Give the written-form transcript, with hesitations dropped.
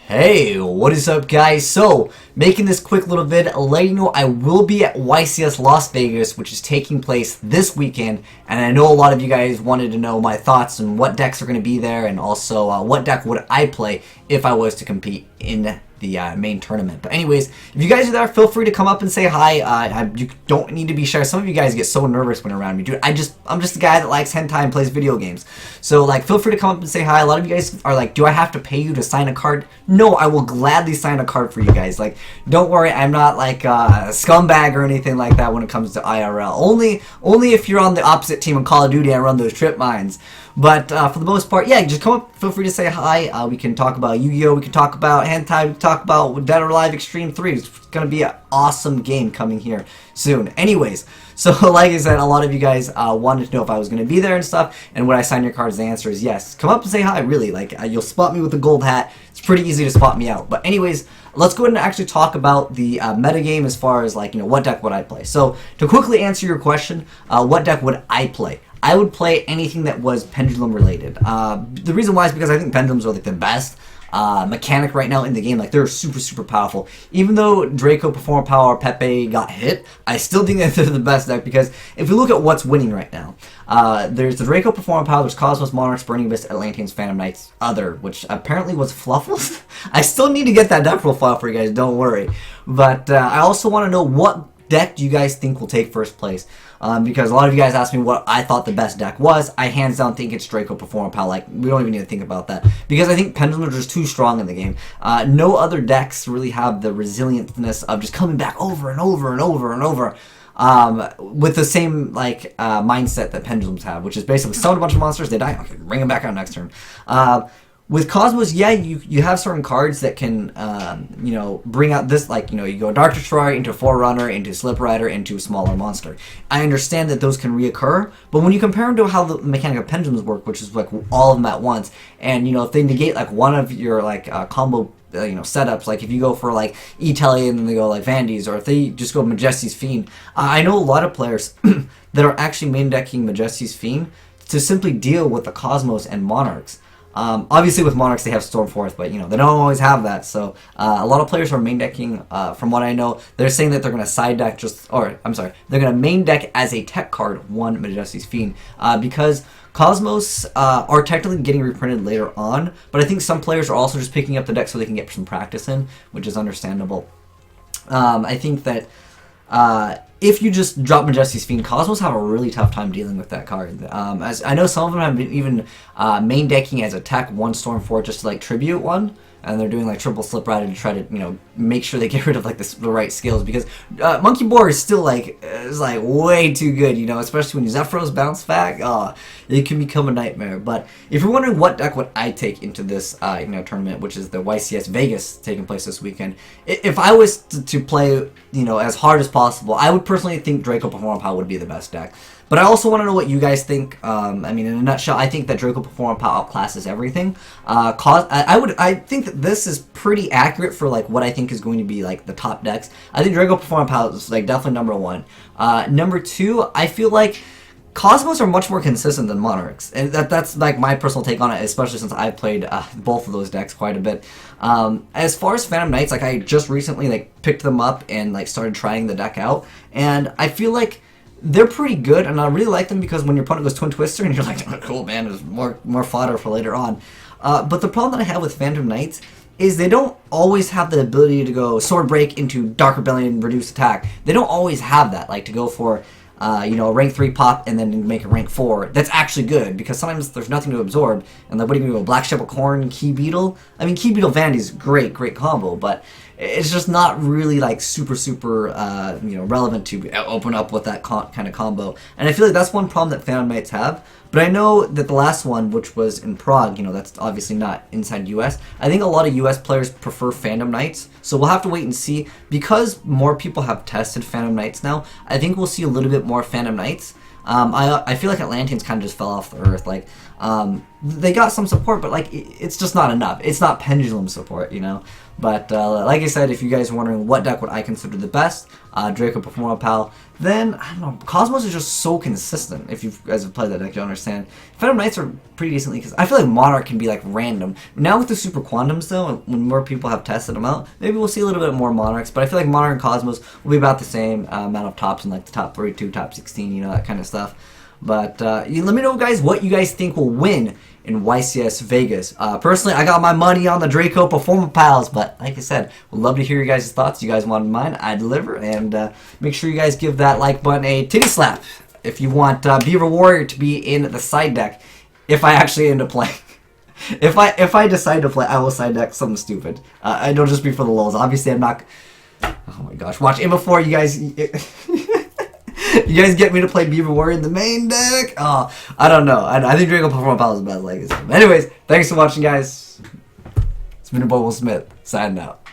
Hey, what is up guys? So, making this quick little vid, letting you know I will be at YCS Las Vegas, which is taking place this weekend, and I know a lot of you guys wanted to know my thoughts on what decks are going to be there, and also what deck would I play if I was to compete in the main tournament. But anyways, if you guys are there, feel free to come up and say hi. You don't need to be shy. Some of you guys get so nervous when around me, dude. I'm just a guy that likes hentai and plays video games. So like, feel free to come up and say hi. A lot of you guys are like, do I have to pay you to sign a card? No, I will gladly sign a card for you guys. Like, don't worry, I'm not like a scumbag or anything like that when it comes to IRL. Only if you're on the opposite team in Call of Duty and run those trip mines. But for the most part, yeah, just come up, feel free to say hi. We can talk about Yu-Gi-Oh! We can talk about hentai, we can talk about Dead or Alive Extreme 3. It's going to be an awesome game coming here soon. Anyways, so like I said, a lot of you guys wanted to know if I was going to be there and stuff, and would I sign your cards? The answer is yes. Come up and say hi, really. Like, you'll spot me with the gold hat. It's pretty easy to spot me out. But anyways, let's go ahead and actually talk about the metagame as far as, like, you know, what deck would I play. So, to quickly answer your question, what deck would I play? I would play anything that was pendulum related. The reason why is because I think pendulums are like the best mechanic right now in the game. Like, they're super powerful. Even though Draco, Perform Power, Pepe got hit, I still think that they're the best deck, because if you look at what's winning right now, there's the Draco, Perform Power, there's Cosmos, Monarchs, Burning Abyss, Atlanteans, Phantom Knights, Other, which apparently was Fluffles. I still need to get that deck profile for you guys, don't worry. But I also want to know what deck do you guys think will take first place? Because a lot of you guys asked me what I thought the best deck was. I hands down think it's Draco, Perform Power. Like, we don't even need to think about that, because I think pendulums are just too strong in the game. No other decks really have the resilientness of just coming back over and over and over and over with the same like mindset that pendulums have, which is basically summon a bunch of monsters, they die, okay, bring them back out next turn. With Cosmos, yeah, you have certain cards that can, you know, bring out this, like, you know, you go Dark Destroyer into Forerunner, into Slip Rider, into a smaller monster. I understand that those can reoccur, but when you compare them to how the mechanic of pendulums work, which is like all of them at once, and, you know, if they negate like one of your like combo you know, setups, like if you go for like E-Telly and then they go like Vandy's, or if they just go Majesty's Fiend, I know a lot of players that are actually main decking Majesty's Fiend to simply deal with the Cosmos and Monarchs. Obviously with Monarchs they have Stormforth, but you know, they don't always have that, so a lot of players are main decking, from what I know, they're saying that they're going to side deck they're going to main deck as a tech card one Majesty's Fiend, because Cosmos are technically getting reprinted later on, but I think some players are also just picking up the deck so they can get some practice in, which is understandable. I think that if you just drop Majesty's Fiend, Cosmos have a really tough time dealing with that card. As I know some of them have been even main decking as attack one Stormforth just to like tribute one, and they're doing like triple Slip Rider to try to, you know, make sure they get rid of like the right skills, because Monkey Boar is still like way too good, you know, especially when Zephyros bounce back. It can become a nightmare. But if you're wondering what deck would I take into this you know, tournament, which is the YCS Vegas taking place this weekend, if I was to play, you know, as hard as possible, I would personally think Draco Perform Power would be the best deck. But I also want to know what you guys think. I mean, in a nutshell, I think that Draco Perform Power outclasses everything. I think that this is pretty accurate for like what I think is going to be like the top decks. I think Draco Perform Power is like definitely number one. Number two, I feel like Cosmos are much more consistent than Monarchs, and that's like my personal take on it, especially since I've played both of those decks quite a bit. As far as Phantom Knights, like I just recently like picked them up and like started trying the deck out, and I feel like they're pretty good, and I really like them because when your opponent goes Twin Twister and you're like, oh, cool, man, there's more fodder for later on. But the problem that I have with Phantom Knights is they don't always have the ability to go Sword Break into Dark Rebellion, reduce attack. They don't always have that, like to go for you know, a rank 3 pop and then make a rank 4. That's actually good, because sometimes there's nothing to absorb, and like, what do you go, Black Shepherd Corn, Key Beetle? I mean, Key Beetle Vandy's great combo, but it's just not really like super you know, relevant to open up with that kind of combo. And I feel like that's one problem that Phantom Knights have. But I know that the last one, which was in Prague, you know, that's obviously not inside US. I think a lot of US players prefer Phantom Knights, so we'll have to wait and see. Because more people have tested Phantom Knights now, I think we'll see a little bit more Phantom Knights. I feel like Atlanteans kind of just fell off the earth. Like, They got some support, but like it's just not enough. It's not pendulum support, you know. But like I said, if you guys are wondering what deck would I consider the best, Draco Performa Pal, then I don't know. Cosmos is just so consistent. If you guys have played that deck, you'll understand. Phantom Knights are pretty decently because I feel like Monarch can be like random. Now with the Super Quantums though, when more people have tested them out, maybe we'll see a little bit more Monarchs. But I feel like Monarch and Cosmos will be about the same amount of tops in like the top 32, top 16, you know, that kind of stuff. But let me know, guys, what you guys think will win in YCS Vegas. Personally, I got my money on the Draco Performa Pals, but like I said, would love to hear your guys' thoughts. You guys wanted mine, I deliver, and make sure you guys give that like button a titty slap if you want Beaver Warrior to be in the side deck. If I actually end up playing, if I decide to play, I will side deck something stupid. It'll just be for the lulz. Obviously, I'm not. Oh my gosh! Watch in before you guys. You guys get me to play Beaver Warrior in the main deck? Oh, I don't know. I think Draco Performa Pal is the best legacy. Anyways, thanks for watching, guys. It's been your boy Will Smith, signing out.